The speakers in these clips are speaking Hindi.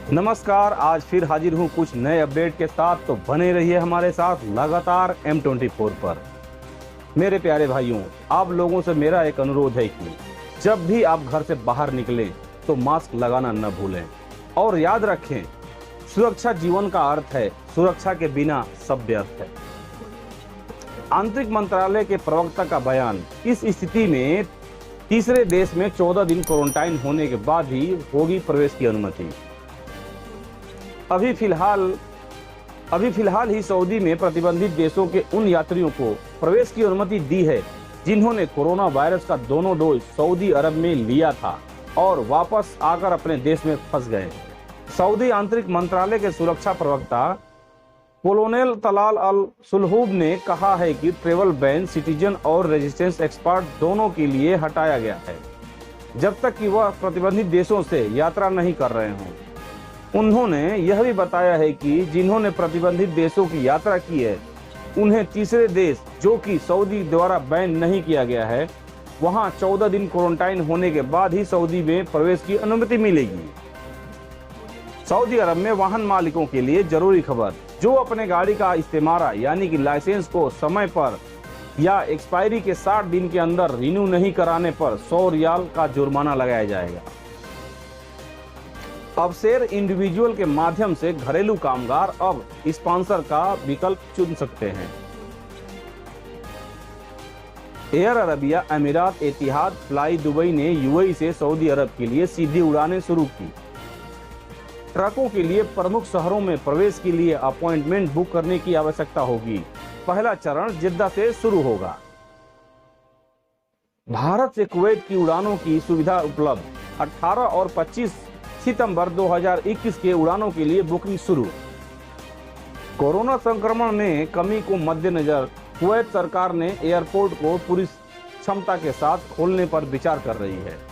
नमस्कार, आज फिर हाजिर हूँ कुछ नए अपडेट के साथ। तो बने रहिए हमारे साथ लगातार M24 पर। मेरे प्यारे भाइयों, आप लोगों से मेरा एक अनुरोध है कि जब भी आप घर से बाहर निकलें तो मास्क लगाना न भूलें और याद रखें, सुरक्षा जीवन का अर्थ है, सुरक्षा के बिना सब व्यर्थ है। आंतरिक मंत्रालय के प्रवक्ता का बयान। इस स्थिति में तीसरे देश में 14 दिन क्वारंटाइन होने के बाद ही होगी प्रवेश की अनुमति। अभी फिलहाल ही सऊदी में प्रतिबंधित देशों के उन यात्रियों को प्रवेश की अनुमति दी है जिन्होंने कोरोना वायरस का दोनों डोज सऊदी अरब में लिया था और वापस आकर अपने देश में फंस गए। सऊदी आंतरिक मंत्रालय के सुरक्षा प्रवक्ता कोलोनेल तलाल अल सुलहूब ने कहा है कि ट्रेवल बैन सिटीजन और रेजिस्टेंस एक्सपर्ट दोनों के लिए हटाया गया है जब तक कि वह प्रतिबंधित देशों से यात्रा नहीं कर रहे हों। उन्होंने यह भी बताया है कि जिन्होंने प्रतिबंधित देशों की यात्रा की है उन्हें तीसरे देश, जो कि सऊदी द्वारा बैन नहीं किया गया है, वहां 14 दिन क्वारंटाइन होने के बाद ही सऊदी में प्रवेश की अनुमति मिलेगी। सऊदी अरब में वाहन मालिकों के लिए जरूरी खबर। जो अपने गाड़ी का इस्तेमाल यानी कि लाइसेंस को समय पर या एक्सपायरी के 60 दिन के अंदर रिन्यू नहीं कराने पर 100 रियाल का जुर्माना लगाया जाएगा। अब शेयर इंडिविजुअल के माध्यम से घरेलू कामगार अब स्पॉन्सर का विकल्प चुन सकते हैं। एयर अरबिया, अमीरात, एतिहाद, फ्लाई दुबई ने यूएई से सऊदी अरब के लिए सीधी उड़ानें शुरू की। ट्रकों के लिए प्रमुख शहरों में प्रवेश के लिए अपॉइंटमेंट बुक करने की आवश्यकता होगी। पहला चरण जिद्दा से शुरू होगा। भारत से कुवैत की उड़ानों की सुविधा उपलब्ध। 18 और 25 सितंबर 2021 के उड़ानों के लिए बुकिंग शुरू। कोरोना संक्रमण में कमी को मद्देनजर कुवैत सरकार ने एयरपोर्ट को पूरी क्षमता के साथ खोलने पर विचार कर रही है।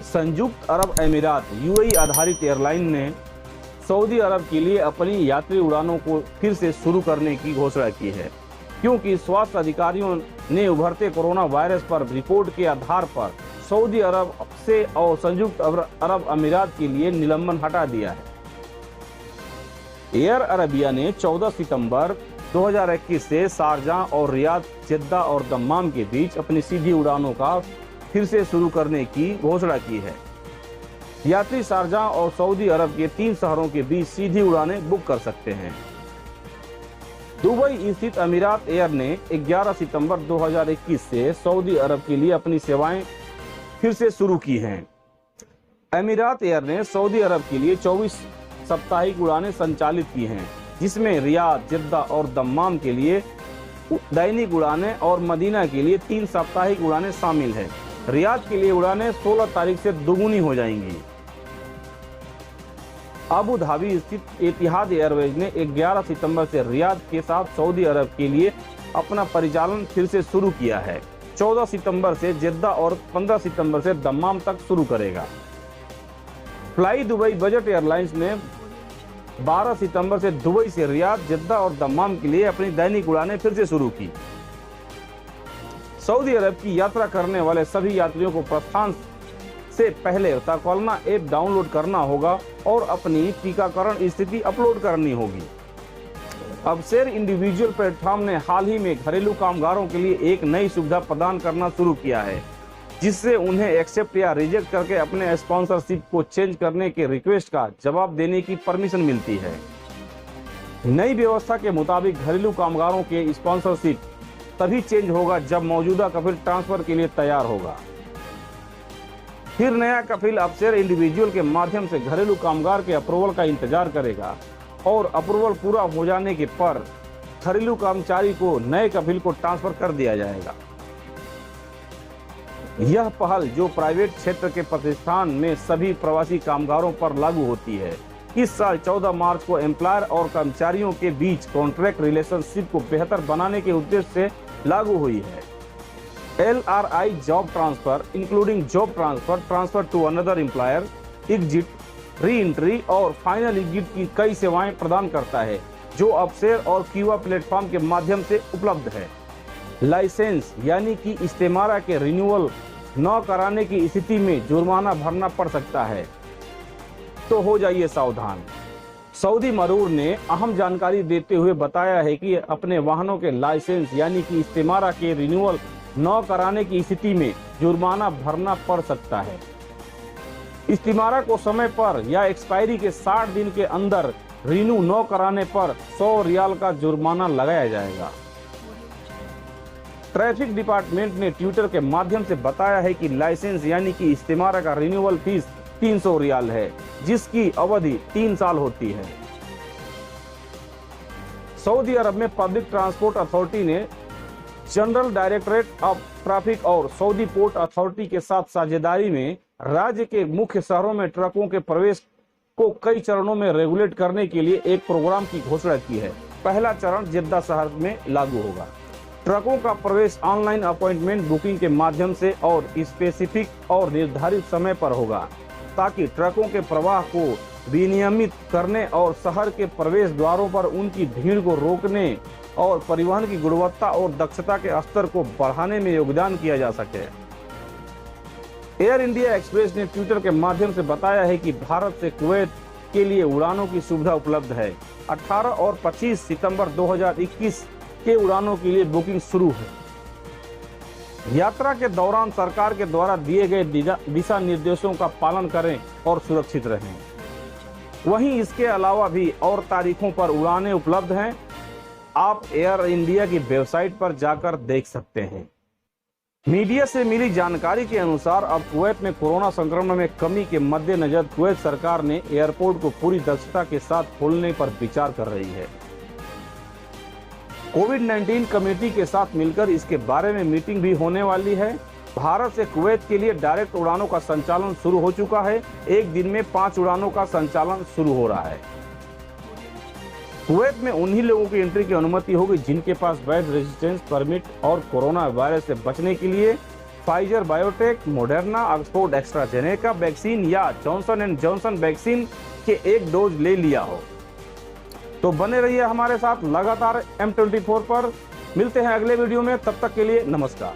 संयुक्त अरब अमीरात यूएई आधारित एयरलाइन ने सऊदी अरब के लिए अपनी यात्री उड़ानों को फिर से शुरू करने की घोषणा की है, क्योंकि स्वास्थ्य अधिकारियों ने उभरते कोरोना वायरस पर रिपोर्ट के आधार पर सऊदी अरब से और संयुक्त अरब अमीरात के लिए निलंबन हटा दिया है। एयर अरबिया ने 14 सितंबर 2021 से शारजाह और रियाद, जिद्दा और दम्माम के बीच अपनी सीधी उड़ानों का फिर से शुरू करने की घोषणा की है। यात्री शारजाह और सऊदी अरब के 3 शहरों के बीच सीधी उड़ानें बुक कर सकते हैं। दुबई स्थित अमीरात एयर ने 11 सितंबर 2021 से सऊदी अरब के लिए अपनी सेवाएं फिर से शुरू की हैं। अमीरात एयर ने सऊदी अरब के लिए 24 साप्ताहिक उड़ानें संचालित की हैं, जिसमें रियाद, जिद्दा और दम्माम के लिए दैनिक उड़ानें और मदीना के लिए 3 साप्ताहिक उड़ानें शामिल हैं। रियाद के लिए उड़ानें 16 तारीख से दोगुनी हो जाएंगी। अबू धाबी स्थित एतिहाद एयरवेज ने 11 सितंबर से रियाद के साथ सऊदी अरब के लिए अपना परिचालन फिर से शुरू किया है। 14 सितंबर से जिद्दा और 15 सितंबर से दम्माम तक शुरू करेगा। फ्लाई दुबई बजट एयरलाइंस ने 12 सितंबर से दुबई से रियाद, जिद्दा और दम्माम के लिए अपनी दैनिक उड़ानें फिर से शुरू की। सऊदी अरब की यात्रा करने वाले सभी यात्रियों को प्रस्थान से पहले तकवलना ऐप डाउनलोड करना होगा और अपनी टीकाकरण स्थिति अपलोड करनी होगी। अब शेयर इंडिविजुअल प्लेटफॉर्म ने हाल ही में घरेलू कामगारों के लिए एक नई सुविधा प्रदान करना शुरू किया है, जिससे उन्हें एक्सेप्ट या रिजेक्ट करके अपने स्पॉन्सरशिप को चेंज करने के रिक्वेस्ट का जवाब देने की परमिशन मिलती है। नई व्यवस्था के मुताबिक घरेलू कामगारों के स्पॉन्सरशिप तभी चेंज होगा जब मौजूदा कफिल ट्रांसफर के लिए तैयार होगा। फिर नया कफिल अब शेयर इंडिविजुअल के माध्यम से घरेलू कामगार के अप्रूवल का इंतजार करेगा और अप्रूवल पूरा हो जाने के पर घरेलू कर्मचारी को नए कफिल को ट्रांसफर कर दिया जाएगा। यह पहल, जो प्राइवेट क्षेत्र के प्रतिष्ठान में सभी प्रवासी कामगारों पर लागू होती है, इस साल 14 मार्च को एम्प्लॉयर और कर्मचारियों के बीच कॉन्ट्रैक्ट रिलेशनशिप को बेहतर बनाने के उद्देश्य से लागू हुई है। LRI job transfer, including job transfer, transfer to another employer, exit, re entry और फाइनल एग्जिट की कई सेवाएं प्रदान करता है, जो अब शेयर और क्यूआ प्लेटफॉर्म के माध्यम से उपलब्ध है। लाइसेंस यानी कि इस्तेमारा के रिन्यूअल न कराने की स्थिति में जुर्माना भरना पड़ सकता है। तो हो जाइए सावधान। सऊदी मरूर ने अहम जानकारी देते हुए बताया है कि अपने वाहनों के लाइसेंस यानी कि इस्तेमारा के रिन्यूअल न कराने की स्थिति में जुर्माना भरना पड़ सकता है। इस्तेमारा को समय पर या एक्सपायरी के 60 दिन के अंदर रिन्यू न कराने पर 100 रियाल का जुर्माना लगाया जाएगा। ट्रैफिक डिपार्टमेंट ने ट्विटर के माध्यम से बताया है कि लाइसेंस यानी कि इस्तेमारा का रिन्यूअल फीस 300 रियाल है, जिसकी अवधि 3 साल होती है। सऊदी अरब में पब्लिक ट्रांसपोर्ट अथॉरिटी ने जनरल डायरेक्टरेट ऑफ ट्रैफिक और सऊदी पोर्ट अथॉरिटी के साथ साझेदारी में राज्य के मुख्य शहरों में ट्रकों के प्रवेश को कई चरणों में रेगुलेट करने के लिए एक प्रोग्राम की घोषणा की है। पहला चरण जिद्दा शहर में लागू होगा। ट्रकों का प्रवेश ऑनलाइन अपॉइंटमेंट बुकिंग के माध्यम से और स्पेसिफिक और निर्धारित समय पर होगा, ताकि ट्रकों के प्रवाह को विनियमित करने और शहर के प्रवेश द्वारों पर उनकी भीड़ को रोकने और परिवहन की गुणवत्ता और दक्षता के स्तर को बढ़ाने में योगदान किया जा सके। एयर इंडिया एक्सप्रेस ने ट्विटर के माध्यम से बताया है कि भारत से कुवैत के लिए उड़ानों की सुविधा उपलब्ध है। 18 और 25 सितंबर 2021 के उड़ानों के लिए बुकिंग शुरू है। यात्रा के दौरान सरकार के द्वारा दिए गए दिशा निर्देशों का पालन करें और सुरक्षित रहें। वहीं इसके अलावा भी और तारीखों पर उड़ानें उपलब्ध हैं। आप एयर इंडिया की वेबसाइट पर जाकर देख सकते हैं। मीडिया से मिली जानकारी के अनुसार अब कुवैत में कोरोना संक्रमण में कमी के मद्देनजर कुवैत सरकार ने एयरपोर्ट को पूरी दक्षता के साथ खोलने पर विचार कर रही है। कोविड-19 कमेटी के साथ मिलकर इसके बारे में मीटिंग भी होने वाली है। भारत से कुवैत के लिए डायरेक्ट उड़ानों का संचालन शुरू हो चुका है। एक दिन में 5 उड़ानों का संचालन शुरू हो रहा है। कुवैत में उन्हीं लोगों की एंट्री की अनुमति होगी जिनके पास वैध रेजिडेंस परमिट और कोरोना वायरस से बचने के लिए Pfizer biotech, Moderna, Oxford AstraZeneca vaccine या जॉनसन एंड जॉनसन वैक्सीन के 1 डोज ले लिया हो। तो बने रहिए हमारे साथ लगातार M24 पर। मिलते हैं अगले वीडियो में, तब तक के लिए नमस्कार।